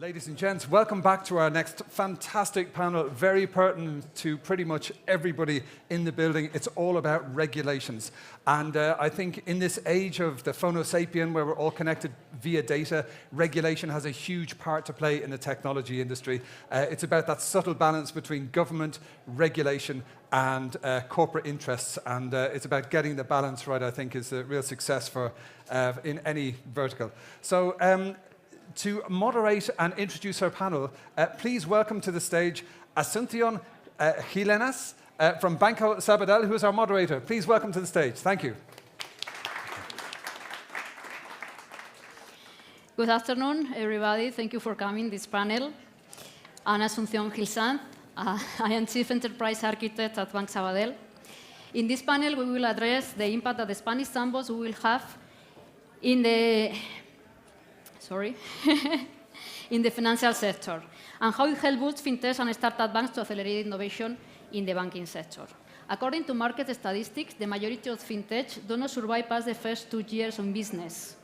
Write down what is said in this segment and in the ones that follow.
Ladies and gents, welcome back to our next fantastic panel, very pertinent to pretty much everybody in the building. It's all about regulations. And I think in this age of the phono sapien, where we're all connected via data, regulation has a huge part to play in the technology industry. It's about that subtle balance between government, regulation, and corporate interests. And it's about getting the balance right, I think, is a real success for in any vertical. So, to moderate and introduce our panel, please welcome to the stage Asunción Gilenas from Banco Sabadell, who is our moderator. Please welcome to the stage. Thank you. Good afternoon, everybody. Thank you for coming to this panel. I'm Asunción Gilenas. I am Chief Enterprise Architect at Banco Sabadell. In this panel, we will address the impact that the Spanish sandbox will have in the in the financial sector, and how it helps boost fintechs and startup banks to accelerate innovation in the banking sector. According to market statistics, the majority of fintechs do not survive past the first 2 years on business.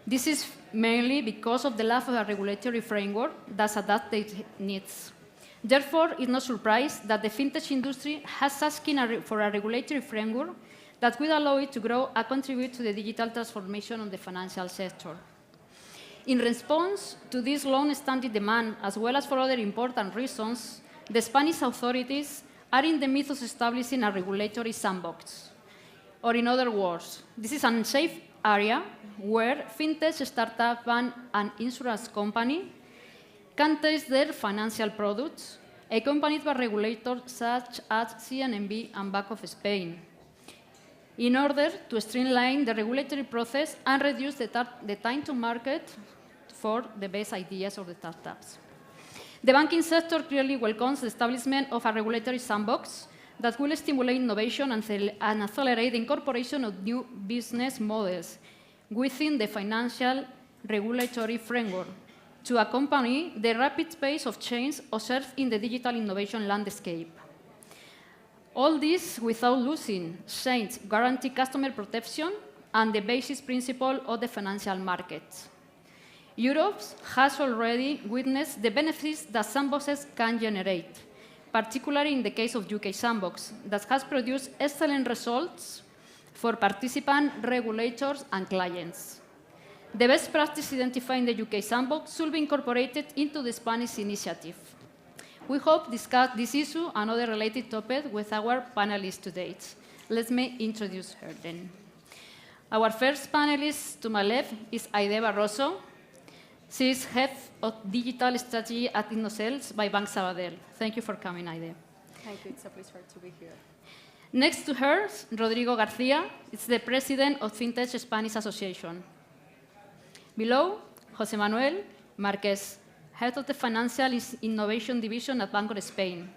This is mainly because of the lack of a regulatory framework that adapts their needs. Therefore, it's no surprise that the fintech industry has asking for a regulatory framework that will allow it to grow and contribute to the digital transformation of the financial sector. In response to this long-standing demand, as well as for other important reasons, the Spanish authorities are in the midst of establishing a regulatory sandbox. Or in other words, this is an unsafe area where fintech, startup, bank, and insurance company can test their financial products, accompanied by regulators such as CNMV and Bank of Spain, in order to streamline the regulatory process and reduce the time to market for the best ideas of the startups. The banking sector clearly welcomes the establishment of a regulatory sandbox that will stimulate innovation and accelerate the incorporation of new business models within the financial regulatory framework to accompany the rapid pace of change observed in the digital innovation landscape. All this without losing sight of guaranteed customer protection and the basis principle of the financial markets. Europe has already witnessed the benefits that sandboxes can generate, particularly in the case of UK Sandbox, that has produced excellent results for participants, regulators, and clients. The best practice identified in the UK Sandbox should be incorporated into the Spanish initiative. We hope to discuss this issue and other related topics with our panelists today. Let me introduce her then. Our first panelist to my left is Aide Barroso. She is Head of Digital Strategy at InnoSales by Banco Sabadell. Thank you for coming, Aide. Thank you. It's a pleasure to be here. Next to her, Rodrigo García is the President of Fintech Spanish Association. Below, José Manuel Márquez, Head of the Financial Innovation Division at Banco of Spain.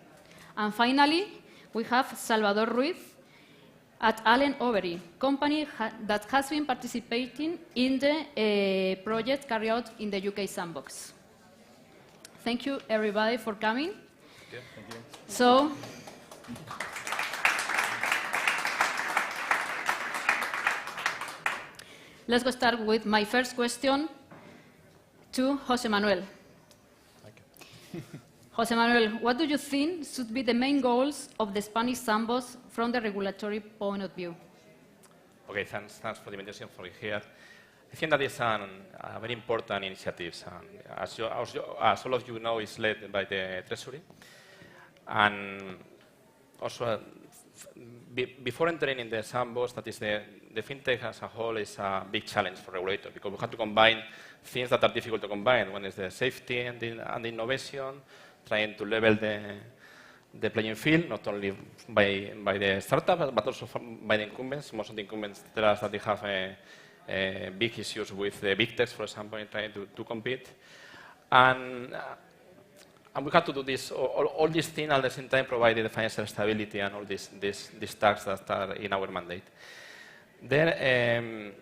And finally, we have Salvador Ruiz at Allen Overy, company that has been participating in the project carried out in the UK Sandbox. Thank you, everybody, for coming. Thank you. So, let's go start with my first question to José Manuel. José Manuel, what do you think should be the main goals of the Spanish Sandbox from the regulatory point of view? Okay, thanks for the invitation for here. I think that is a very important initiative. As all of you know, it's led by the Treasury. And also, before entering in the sandbox, that is the fintech as a whole is a big challenge for regulators because we have to combine things that are difficult to combine. One is the safety and the innovation, trying to level the playing field, not only by the startup, but also by the incumbents. Most of the incumbents tell us that they have big issues with the big techs, for example, in trying to compete. And we have to do this, all these things at the same time, providing the financial stability and all these tasks that are in our mandate. Then,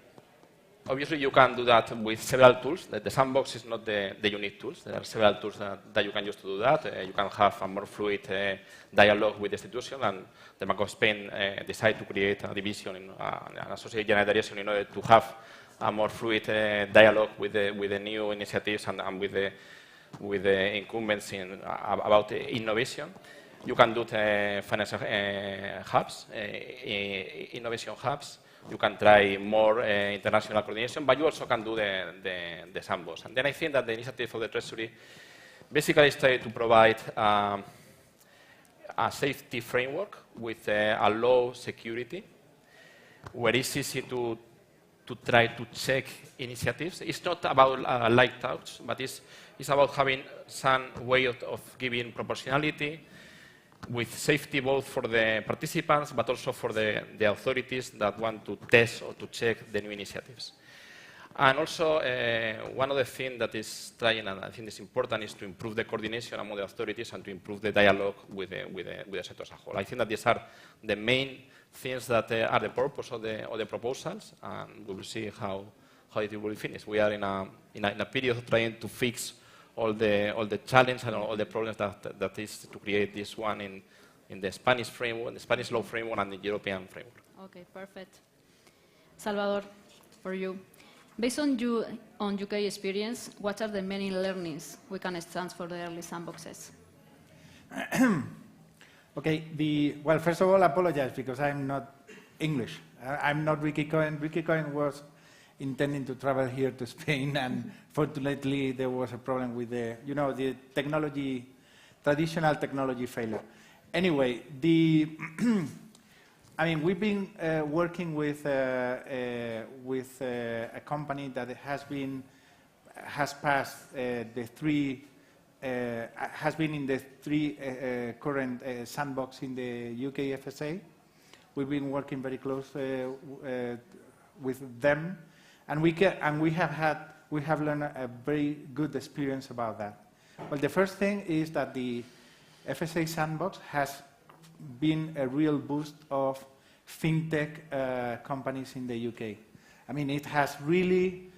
obviously, you can do that with several tools. The sandbox is not the unique tools. There are several tools that you can use to do that. You can have a more fluid dialogue with the institution, and the Bank of Spain decided to create a division, an associated general direction, in order to have a more fluid dialogue with the new initiatives and with the with the incumbents about innovation. You can do the financial hubs, innovation hubs. You can try more international coordination, but you also can do the sandbox. And then I think that the initiative of the Treasury basically is trying to provide a safety framework with a low security, where it's easy to try to check initiatives. It's not about light touch, but it's about having some way of giving proportionality with safety both for the participants, but also for the authorities that want to test or to check the new initiatives. And also, one of the things that is trying, and I think is important, is to improve the coordination among the authorities and to improve the dialogue with the sector as a whole. I think that these are the main things that are the purpose of the proposals, and we will see how it will finish. We are in a period of trying to fix all the challenges and all the problems that is to create this one in the Spanish framework, the Spanish law framework, and the European framework. Okay, perfect. Salvador, for you. Based on UK experience, what are the main learnings we can extract for the early sandboxes? Okay, well, first of all, I apologize because I'm not English. I'm not Ricky Cohen. Ricky Cohen was intending to travel here to Spain, and fortunately there was a problem with the technology, traditional technology failure. Anyway, I mean, we've been working with a company that has passed has been in the three current sandbox in the UK FSA. We've been working very close with them, and we have learned a very good experience about that. Well, the first thing is that the FSA sandbox has been a real boost of fintech companies in the UK. I mean, it has really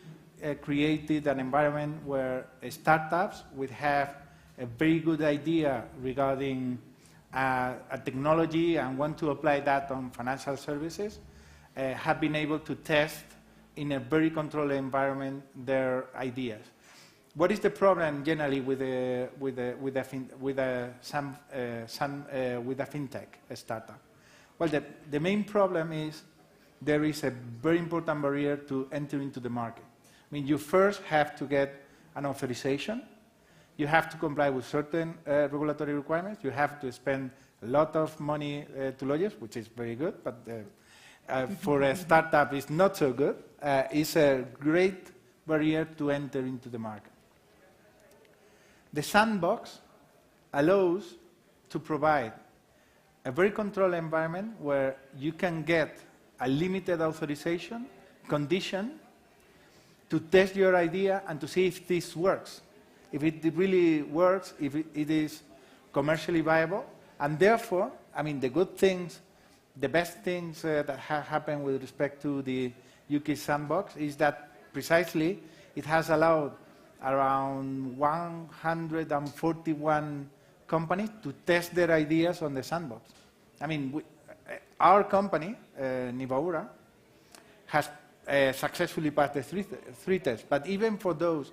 created an environment where startups would have a very good idea regarding a technology and want to apply that on financial services, have been able to test in a very controlled environment their ideas. What is the problem generally with a fintech startup? Well, the main problem is there is a very important barrier to enter into the market. I mean, you first have to get an authorization. You have to comply with certain regulatory requirements. You have to spend a lot of money to lawyers, which is very good, but for a startup, it's not so good. It's a great barrier to enter into the market. The sandbox allows to provide a very controlled environment where you can get a limited authorization condition to test your idea and to see if this works, if it really works, if it is commercially viable. And therefore, I mean, the good things, the best things that have happened with respect to the UK sandbox is that precisely it has allowed around 141 companies to test their ideas on the sandbox. I mean, our company, Nivaura, has successfully passed the three tests. But even for those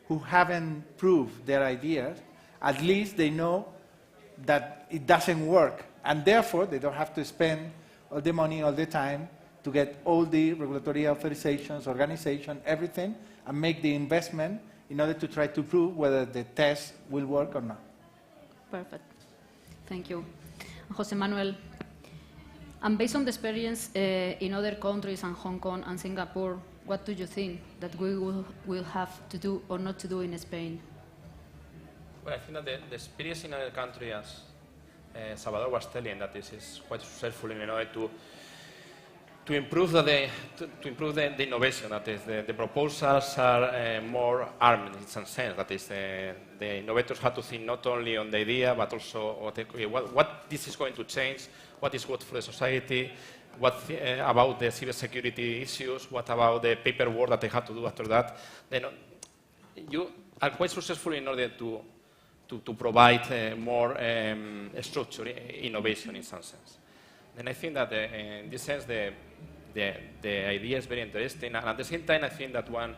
who haven't proved their ideas, at least they know that it doesn't work. And therefore, they don't have to spend all the money all the time to get all the regulatory authorizations, organization, everything, and make the investment in order to try to prove whether the test will work or not. Perfect. Thank you. Jose Manuel, and based on the experience in other countries and Hong Kong and Singapore, what do you think that we will have to do or not to do in Spain? Well, I think that the experience in other countries, as Salvador was telling, that this is quite successful in order to improve the innovation. That is, the proposals are more armed in some sense. That is, the innovators have to think not only on the idea, but also what this is going to change, what is good for the society, what about the cybersecurity issues, what about the paperwork that they have to do after that. Then you are quite successful in order to provide more structure, innovation in some sense. And I think that in this sense, the idea is very interesting. And at the same time, I think that one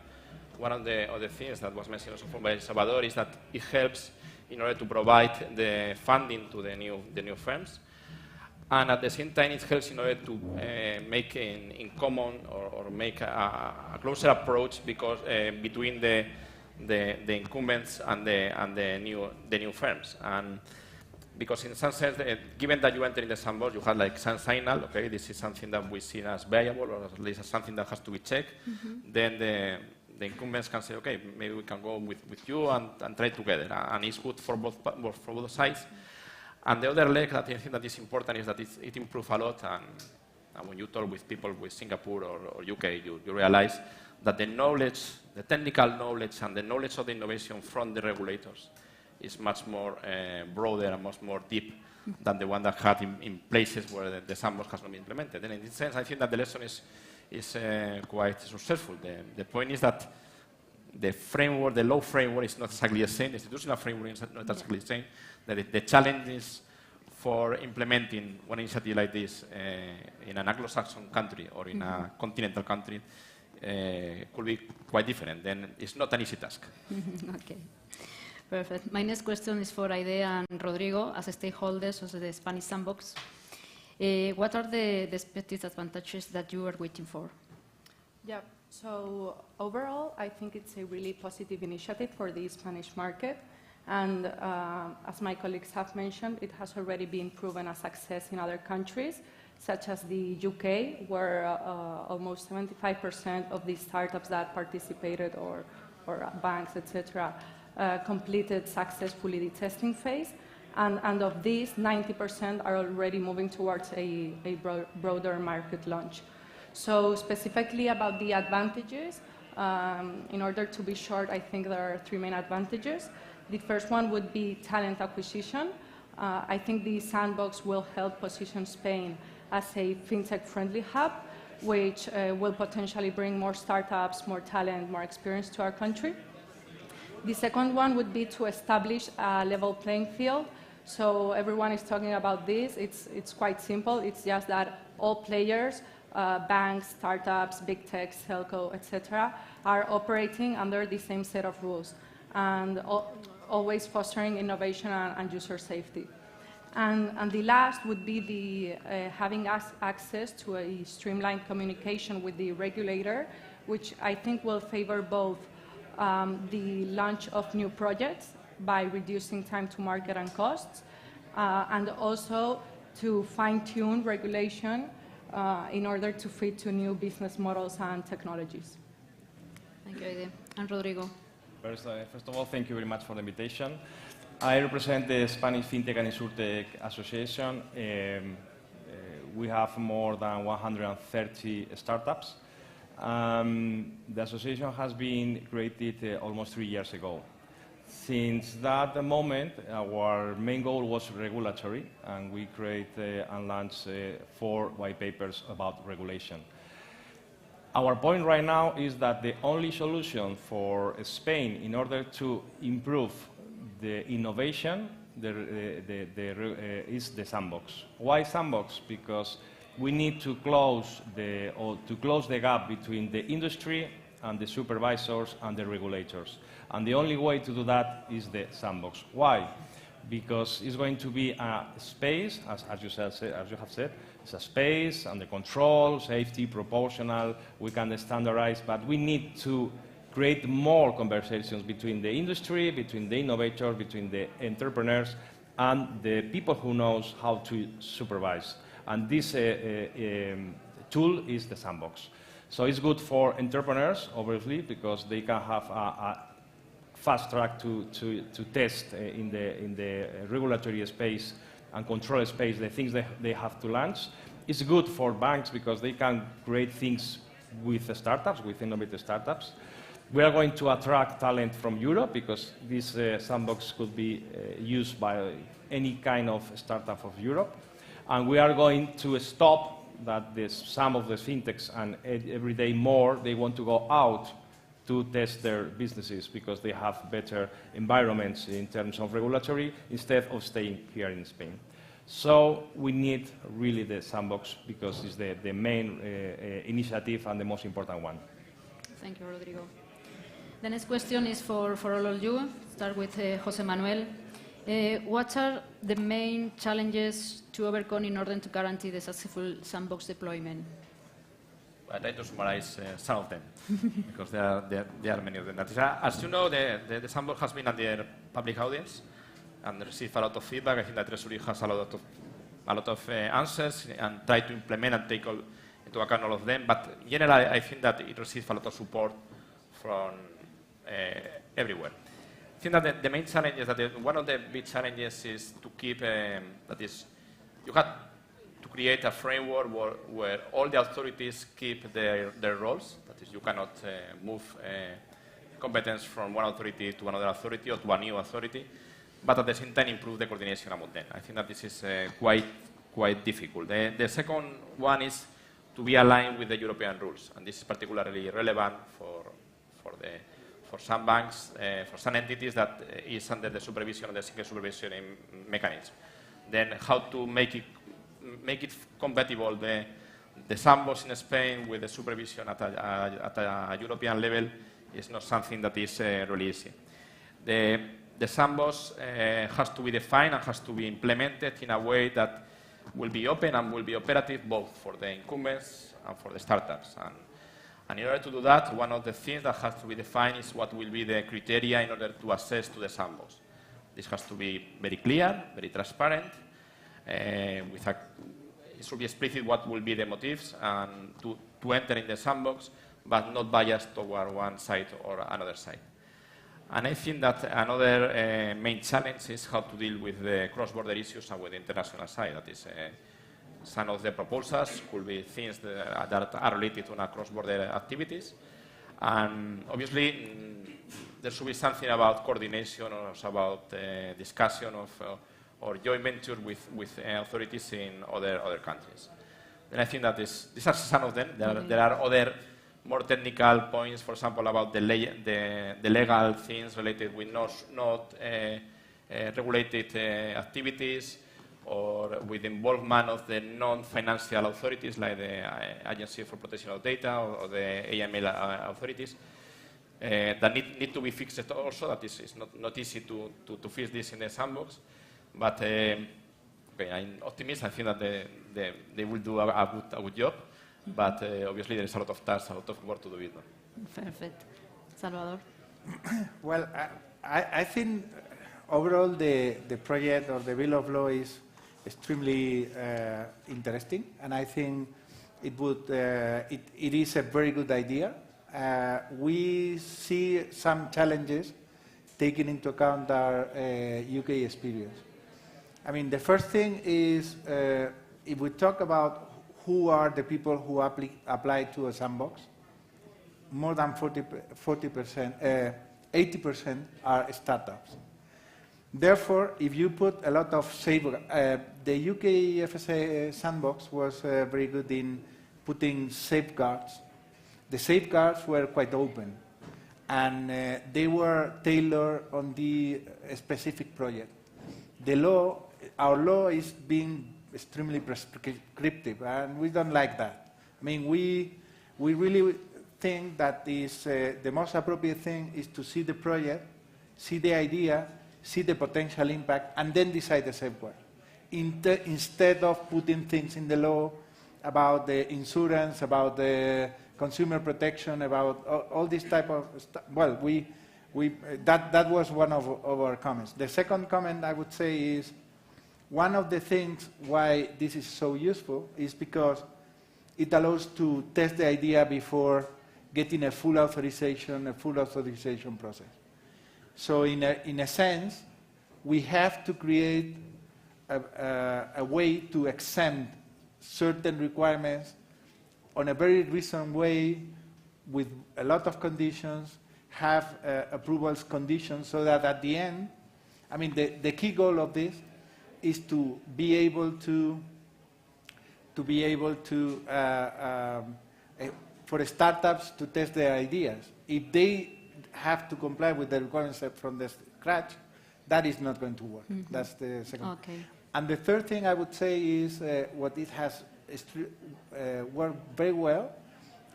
one of the things that was mentioned also by Salvador is that it helps in order to provide the funding to the new firms. And at the same time, it helps in order to make in common or make a closer approach because between the incumbents and the new firms. And because in some sense, given that you enter in the sandbox, you have like some signal. Okay, this is something that we see as viable, or at least as something that has to be checked. Then the incumbents can say, okay, maybe we can go with you and try together, and it's good for both sides. And the other leg that I think that is important is that it improves a lot. And when you talk with people with Singapore or UK, you realize that the knowledge, the technical knowledge, and the knowledge of the innovation from the regulators is much more broader and much more deep than the one that had in places where the sandbox has not been implemented. And in this sense, I think that the lesson is quite successful. The point is that the framework, the law framework is not exactly the same. The institutional framework is not exactly the same. The challenges for implementing one initiative like this in an Anglo-Saxon country or in a continental country could be quite different. Then it's not an easy task. Okay, perfect. My next question is for Aide and Rodrigo as stakeholders of the Spanish Sandbox. What are the expected advantages that you are waiting for? Yeah, so overall, I think it's a really positive initiative for the Spanish market. And as my colleagues have mentioned, it has already been proven a success in other countries, such as the UK, where almost 75% of the startups that participated, or banks, etc., completed successfully the testing phase. And of these, 90% are already moving towards a broader market launch. So specifically about the advantages, in order to be short, I think there are three main advantages. The first one would be talent acquisition. I think the sandbox will help position Spain as a fintech-friendly hub, which will potentially bring more startups, more talent, more experience to our country. The second one would be to establish a level playing field. So everyone is talking about this. It's quite simple. It's just that all players, banks, startups, big tech, telco, etc., are operating under the same set of rules, and always fostering innovation and user safety. And the last would be the having access to a streamlined communication with the regulator, which I think will favor both the launch of new projects by reducing time to market and costs, and also to fine-tune regulation in order to fit to new business models and technologies. Thank you, Aide. And Rodrigo. First of all, thank you very much for the invitation. I represent the Spanish FinTech and InsurTech Association. We have more than 130 startups. The association has been created almost 3 years ago. Since that moment, our main goal was regulatory, and we created and launched 4 white papers about regulation. Our point right now is that the only solution for Spain in order to improve the innovation is the sandbox. Why sandbox? Because we need to close the gap between the industry and the supervisors and the regulators. And the only way to do that is the sandbox. Why? Because it's going to be a space, as you have said, it's a space under control, safety, proportional, we can standardize, but we need to create more conversations between the industry, between the innovators, between the entrepreneurs, and the people who knows how to supervise. And this tool is the sandbox. So it's good for entrepreneurs, obviously, because they can have a fast track to test in the regulatory space and control space the things that they have to launch. It's good for banks because they can create things with startups, with innovative startups. We are going to attract talent from Europe because this sandbox could be used by any kind of startup of Europe. And we are going to stop that some of the fintechs and every day more, they want to go out to test their businesses because they have better environments in terms of regulatory instead of staying here in Spain. So we need really the sandbox because it's the main initiative and the most important one. Thank you, Rodrigo. The next question is for all of you. Start with Jose Manuel. What are the main challenges to overcome in order to guarantee the successful sandbox deployment? I try to summarize some of them, because there are many of them. As you know, the sandbox has been under public audience and received a lot of feedback. I think that Treasury has a lot of answers and try to implement and take into account all of them. But in general, I think that it receives a lot of support from everywhere. I think that the main challenge is that one of the big challenges is to keep, that is, you have to create a framework where all the authorities keep their roles. That is, you cannot move competence from one authority to another authority or to a new authority, but at the same time improve the coordination among them. I think that this is quite difficult. The second one is to be aligned with the European rules, and this is particularly relevant for some banks, for some entities that is under the supervision of the single supervision mechanism. Then how to make it compatible, the sandbox in Spain with the supervision at a European level is not something that is really easy. The sandbox has to be defined and has to be implemented in a way that will be open and will be operative both for the incumbents and for the startups. And in order to do that, one of the things that has to be defined is what will be the criteria in order to access to the sandbox. This has to be very clear, very transparent. It should be explicit what will be the motives and to enter in the sandbox, but not biased toward one side or another side. And I think that another main challenge is how to deal with the cross-border issues and with the international side. That is, some of the proposals could be things that are related to cross-border activities. And obviously, there should be something about coordination or about discussion of or joint venture with authorities in other countries. And I think that these are some of them. There are other more technical points, for example, about the legal things related with not regulated activities, or with involvement of the non-financial authorities like the Agency for Protection of Data or the AML authorities that need to be fixed also. That is not easy to fix this in the sandbox, but I'm optimistic. I think that they will do a good job, but obviously there is a lot of tasks, a lot of work to do with them. Perfect. Salvador? Well, I think overall the project or the Bill of Law is extremely interesting, and I think it is a very good idea. We see some challenges taking into account our UK experience. I mean, the first thing is if we talk about who are the people who apply to a sandbox, more than 40%, 80% are startups. Therefore, if you put a lot of safeguards, the UK FSA sandbox was very good in putting safeguards. The safeguards were quite open, and they were tailored on the specific project. Our law is being extremely prescriptive, and we don't like that. I mean, we really think that the most appropriate thing is to see the project, see the idea, see the potential impact, and then decide the safeguard. Instead of putting things in the law about the insurance, about the consumer protection, about all this type of stuff. Well, that was one of our comments. The second comment I would say is one of the things why this is so useful is because it allows to test the idea before getting a full authorization process. So in a sense, we have to create a way to exempt certain requirements on a very recent way with a lot of conditions, have approvals conditions, so that at the end, I mean, the key goal of this is to be able to for startups to test their ideas. If they have to comply with the requirements from the scratch, that is not going to work. Mm-hmm. That's the second. Okay. And the third thing I would say is what it has worked very well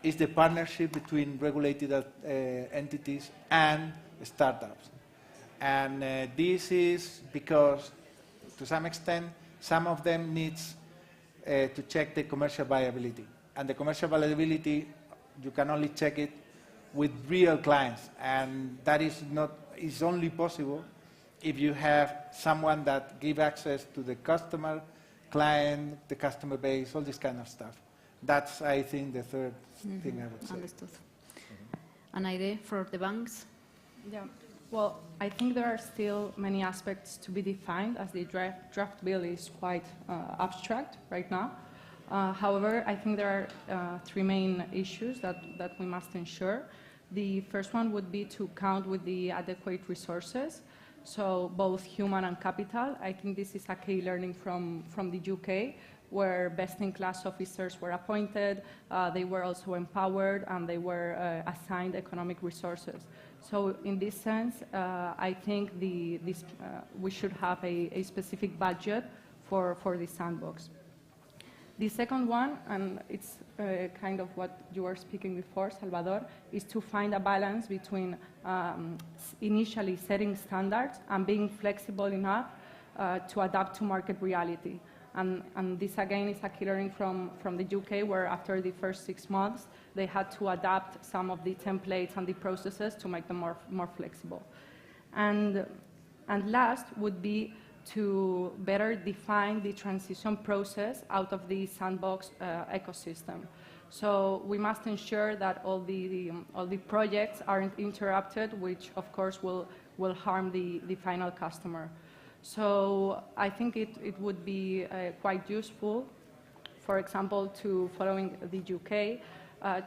is the partnership between regulated entities and startups. And this is because, to some extent, some of them needs to check the commercial viability. And the commercial viability, you can only check it with real clients. And that is only possible if you have someone that gives access to the customer, client, the customer base, all this kind of stuff. That's, I think, the third thing I would say. Understood. An idea for the banks? Yeah. Well, I think there are still many aspects to be defined, as the draft bill is quite abstract right now. However, I think there are three main issues that we must ensure. The first one would be to count with the adequate resources, so both human and capital. I think this is a key learning from the UK, where best-in-class officers were appointed, they were also empowered, and they were assigned economic resources. So in this sense, I think we should have a specific budget for the sandbox. The second one, and it's kind of what you were speaking before, Salvador, is to find a balance between initially setting standards and being flexible enough to adapt to market reality. And this, again, is a key learning from the UK, where after the first 6 months, they had to adapt some of the templates and the processes to make them more flexible. And last would be to better define the transition process out of the sandbox ecosystem. So we must ensure that all the projects aren't interrupted, which of course will harm the final customer. So I think it would be quite useful, for example, following the UK,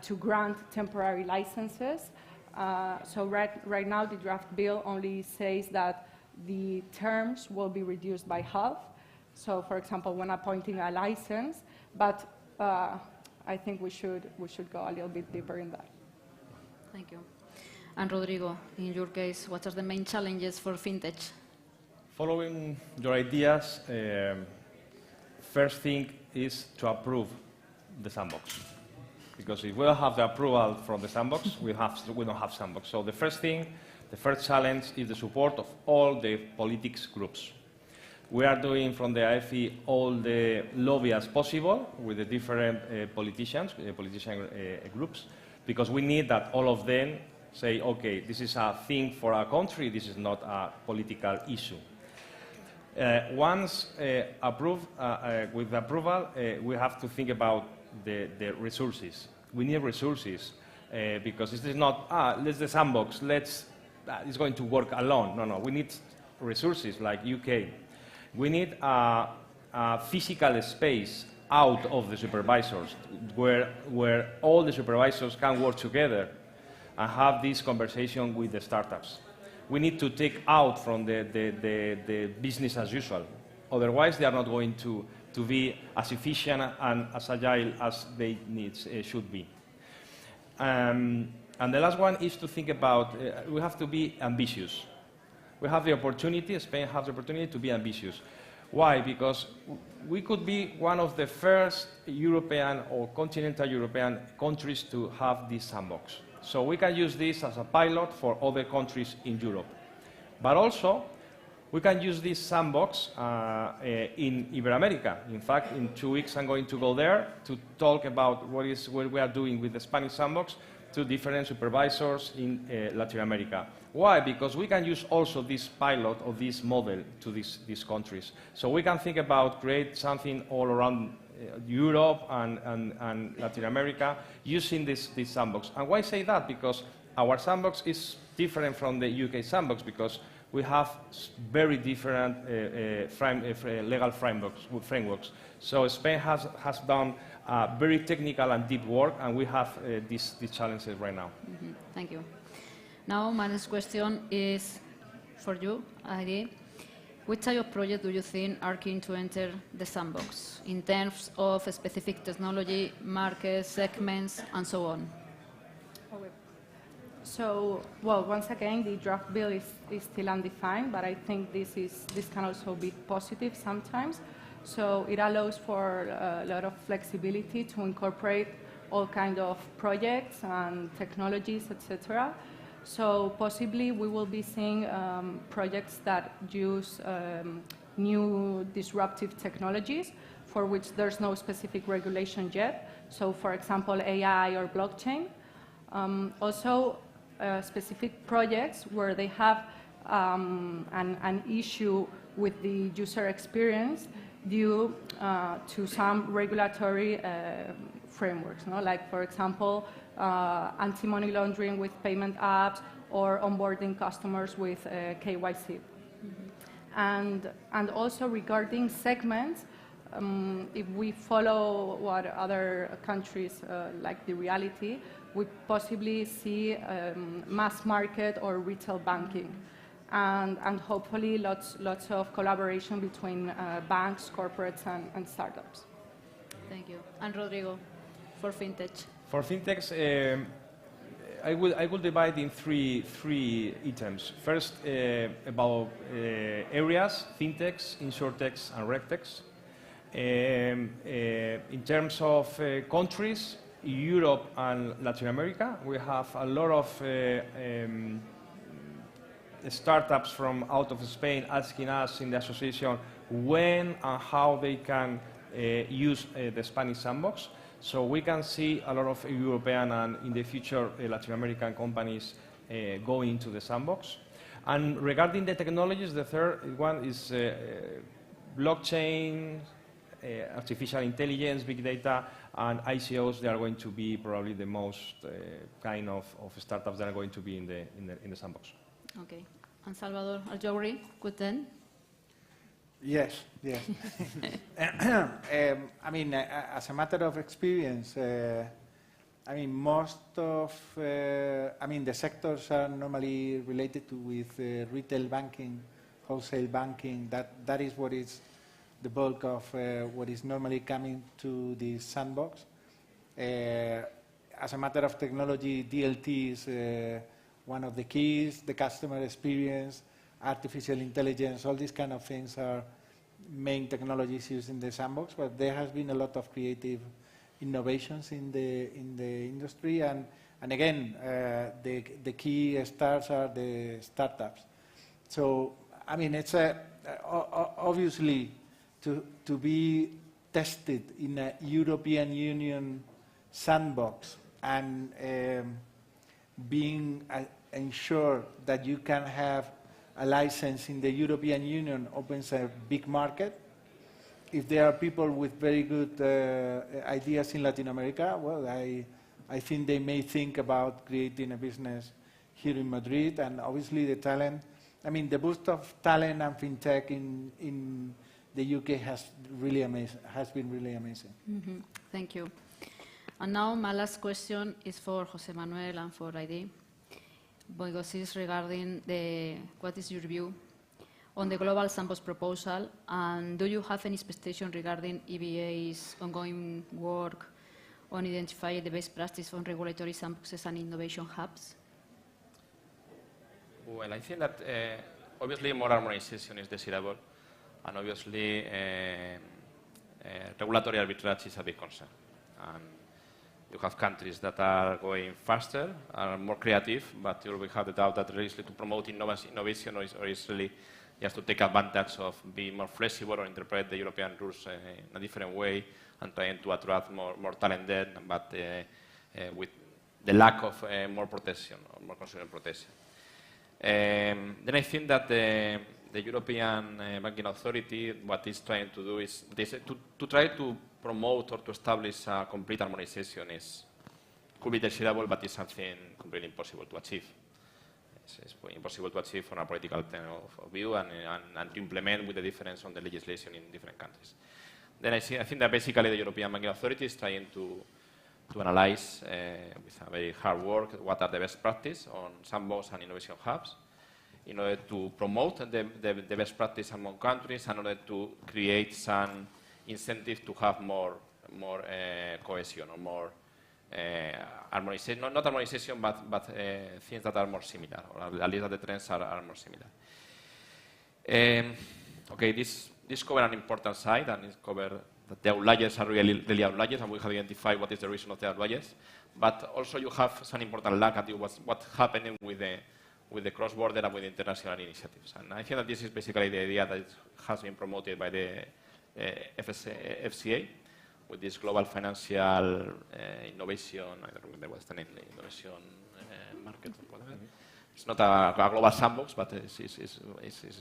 to grant temporary licenses. So right now the draft bill only says that the terms will be reduced by half. So, for example, when appointing a license, but I think we should go a little bit deeper in that. Thank you. And Rodrigo, in your case, what are the main challenges for fintech? Following your ideas, first thing is to approve the sandbox. Because if we don't have the approval from the sandbox, we don't have sandbox. So the first challenge is the support of all the politics groups. We are doing from the IFE all the lobby as possible with the different politician groups, because we need that all of them say, okay, this is a thing for our country, this is not a political issue. Once approved, with the approval, we have to think about the resources. We need resources because this is not, let's the sandbox, it's going to work alone. No, we need resources like UK. We need a physical space out of the supervisors where all the supervisors can work together and have this conversation with the startups. We need to take out from the business as usual. Otherwise, they are not going to be as efficient and as agile as they should be. And the last one is to think about, we have to be ambitious. We have the opportunity, Spain has the opportunity to be ambitious. Why? Because we could be one of the first European or continental European countries to have this sandbox. So we can use this as a pilot for other countries in Europe. But also, we can use this sandbox in Iberoamerica. In fact, in 2 weeks I'm going to go there to talk about what we are doing with the Spanish sandbox to different supervisors in Latin America. Why? Because we can use also this pilot or this model to these countries. So we can think about create something all around Europe and Latin America using this sandbox. And why say that? Because our sandbox is different from the UK sandbox because we have very different legal frameworks. So Spain has done very technical and deep work, and we have these challenges right now. Mm-hmm. Thank you. Now, my next question is for you, Heidi. Which type of project do you think are keen to enter the sandbox in terms of specific technology, markets, segments, and so on? So, well, once again, the draft bill is still undefined, but I think this can also be positive sometimes. So it allows for a lot of flexibility to incorporate all kind of projects and technologies, etc. So possibly we will be seeing projects that use new disruptive technologies for which there's no specific regulation yet. So for example, AI or blockchain. Also, specific projects where they have an issue with the user experience due to some regulatory frameworks, no? Like, for example, anti-money laundering with payment apps or onboarding customers with KYC. And also regarding segments, if we follow what other countries like the reality, we possibly see mass market or retail banking. And hopefully lots of collaboration between banks, corporates, and startups. Thank you. And Rodrigo, for fintech. For fintechs, I will divide in three items. First, about areas, fintechs, insurtechs, and regtechs. In terms of countries, Europe and Latin America, we have a lot of startups from out of Spain asking us in the association when and how they can use the Spanish sandbox. So we can see a lot of European and in the future Latin American companies going into the sandbox. And regarding the technologies, the third one is blockchain, artificial intelligence, big data, and ICOs. They are going to be probably the most kind of startups that are going to be in the sandbox. Okay. And Salvador, are you agree with them? Yes, yes. I mean, as a matter of experience, I mean, most of, I mean, the sectors are normally related with retail banking, wholesale banking. That is what is the bulk of what is normally coming to the sandbox. As a matter of technology, DLT is one of the keys, the customer experience, artificial intelligence, all these kind of things are main technologies used in the sandbox, but there has been a lot of creative innovations in the industry, and again, the key stars are the startups. So, I mean, it's obviously to be tested in a European Union sandbox and being ensure that you can have a license in the European Union opens a big market. If there are people with very good ideas in Latin America, well, I think they may think about creating a business here in Madrid, and obviously the talent, I mean, the boost of talent and fintech in the UK has been really amazing. Mm-hmm. Thank you. And now my last question is for Jose Manuel and for ID, because it's regarding what is your view on the global sandbox proposal, and do you have any expectation regarding EBA's ongoing work on identifying the best practice on regulatory sandboxes and innovation hubs? Well, I think that obviously more harmonization is desirable, and obviously regulatory arbitrage is a big concern. And you have countries that are going faster, are more creative, but you will have the doubt that really to promote innovation or is really just to take advantage of being more flexible or interpret the European rules in a different way and trying to attract more talent there, but with the lack of more protection, or more consumer protection. Then I think that the European Banking Authority, what it's trying to do is to try to promote or to establish a complete harmonization could be desirable, but it's something completely impossible to achieve. It's impossible to achieve from a political view and to implement with the difference on the legislation in different countries. Then I think that basically the European Banking Authority is trying to analyze with a very hard work what are the best practice on sandbox and innovation hubs in order to promote the best practice among countries, in order to create some incentive to have more cohesion or more harmonization, not harmonization, but things that are more similar, or at least that the trends are more similar. Okay, this covers an important side, and it covers that the outliers are really outliers, and we have identified what is the reason of the outliers. But also you have some important lag at what's happening with the cross-border and with international initiatives. And I think that this is basically the idea that has been promoted by the FCA with this global financial innovation, I don't remember what's the name, innovation market or whatever. It's not a global sandbox, but it's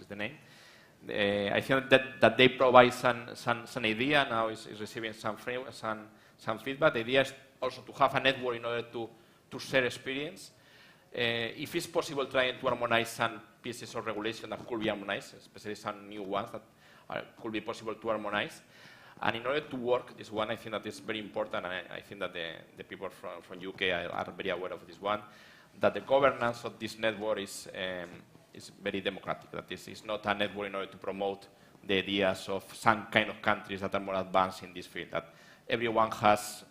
the name. I think that they provide some idea, now is receiving some feedback. The idea is also to have a network in order to share experience. If it's possible, trying to harmonize some pieces of regulation that could be harmonized, especially some new ones that could be possible to harmonize. And in order to work this one, I think that is very important, and I think that the people from UK are very aware of this one, that the governance of this network is very democratic. That this is not a network in order to promote the ideas of some kind of countries that are more advanced in this field. That everyone has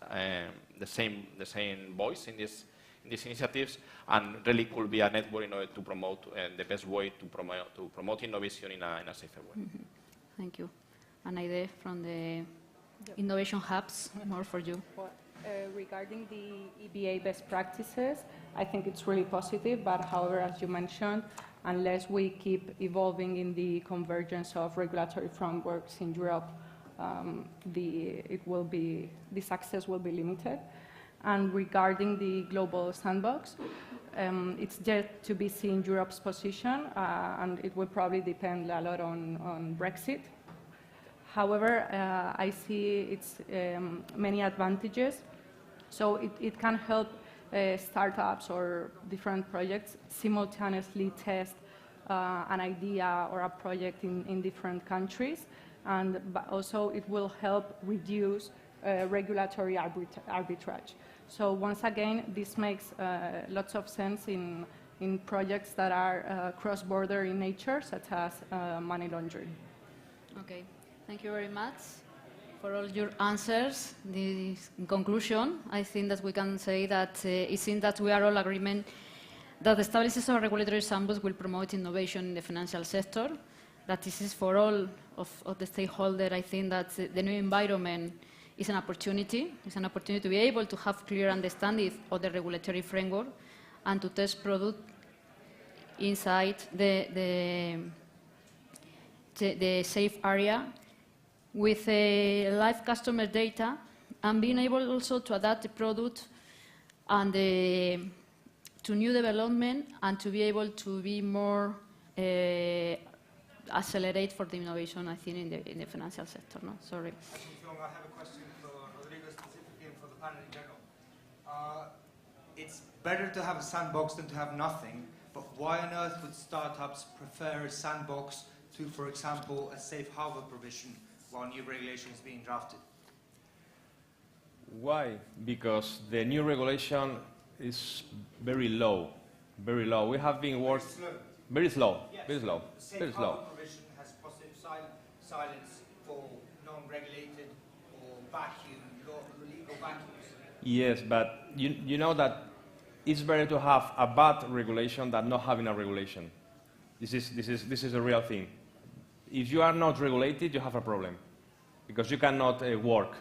the same voice in these initiatives, and really could be a network in order to promote the best way to promote innovation in a safer way. Mm-hmm. Thank you. An idea from the innovation hubs, more for you. Well, regarding the EBA best practices, I think it's really positive, but however, as you mentioned, unless we keep evolving in the convergence of regulatory frameworks in Europe, the success will be limited. And regarding the global sandbox, it's yet to be seen Europe's position, and it will probably depend a lot on Brexit. However, I see its many advantages. So it can help startups or different projects simultaneously test an idea or a project in different countries, but also it will help reduce regulatory arbitrage. So once again, this makes lots of sense in projects that are cross-border in nature, such as money laundering. Okay, thank you very much for all your answers. In conclusion, I think that we can say that it seems that we are all agreement that the establishment of a regulatory sandbox will promote innovation in the financial sector, that this is for all of the stakeholders. I think that the new environment is an opportunity. It's an opportunity to be able to have clear understanding of the regulatory framework and to test product inside the safe area with live customer data, and being able also to adapt the product and to new development, and to be able to be more accelerate for the innovation, I think, in the financial sector. No? Sorry. I have a question for Rodrigo specifically and for the panel in general. It's better to have a sandbox than to have nothing, but why on earth would startups prefer a sandbox to, for example, a safe harbor provision while new regulation is being drafted? Why? Because the new regulation is very low, very low. We have been working very slow, yes. very slow, The safe very harbor slow. provision has positive silence for non-regulated or legal vacuums. Yes, but you know that it's better to have a bad regulation than not having a regulation. This is a real thing. If you are not regulated, you have a problem, because you cannot work.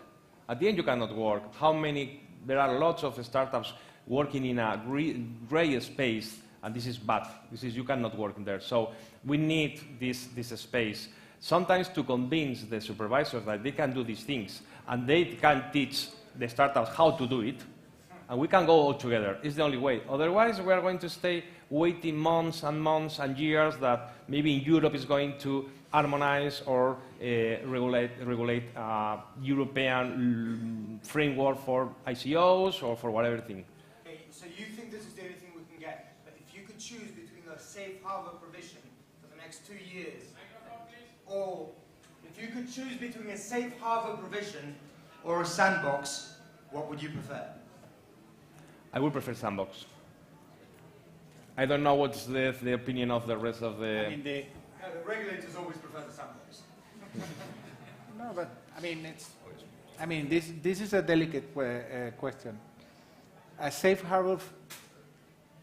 At the end, you cannot work. There are lots of startups working in a gray space, and this is bad. You cannot work in there. So we need this space. Sometimes to convince the supervisors that they can do these things, and they can teach the startups how to do it, and we can go all together. It's the only way. Otherwise, we are going to stay waiting months and months and years that maybe in Europe is going to harmonize or regulate European framework for ICOs or for whatever thing. Okay, so you think this is the only thing we can get, but if you could choose between a safe harbor provision for the next 2 years, or if you could choose between a safe harbor provision or a sandbox, what would you prefer? I would prefer sandbox. I don't know what's the opinion of the rest of the... I mean, the regulators always prefer the sandbox. No, but I mean, this is a delicate question. A safe harbor,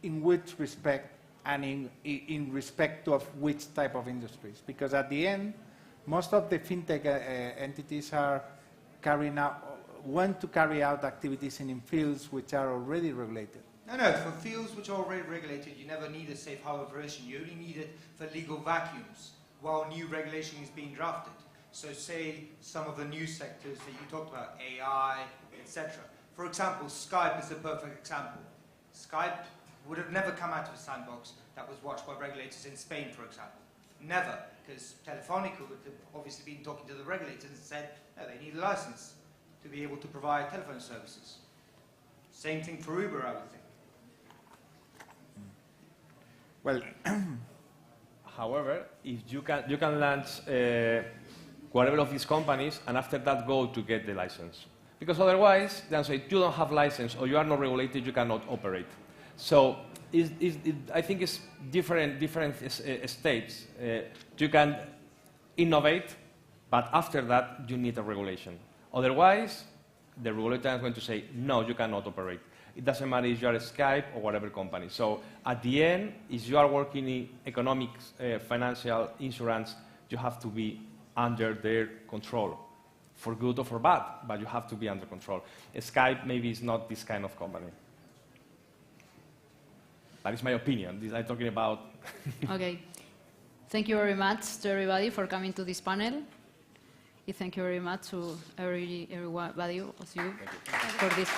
in which respect, and in respect of which type of industries? Because at the end, most of the fintech entities are want to carry out activities in fields which are already regulated. No, for fields which are already regulated, you never need a safe harbor provision. You only need it for legal vacuums while new regulation is being drafted. So say some of the new sectors that you talked about, AI, etc. For example, Skype is a perfect example. Skype would have never come out of a sandbox that was watched by regulators in Spain, for example. Never, because Telefónica would have obviously been talking to the regulators and said, no, they need a license to be able to provide telephone services. Same thing for Uber, I would think. Well, however, if you can launch whatever of these companies and after that go to get the license. Because otherwise, they say you don't have license or you are not regulated, you cannot operate. So I think it's different states. You can innovate, but after that, you need a regulation. Otherwise, the regulator is going to say, no, you cannot operate. It doesn't matter if you are a Skype or whatever company. So at the end, if you are working in economics, financial, insurance, you have to be under their control, for good or for bad, but you have to be under control. Skype maybe is not this kind of company. That is my opinion. I'm talking about... Okay. Thank you very much to everybody for coming to this panel. Thank you very much to everybody of you for this.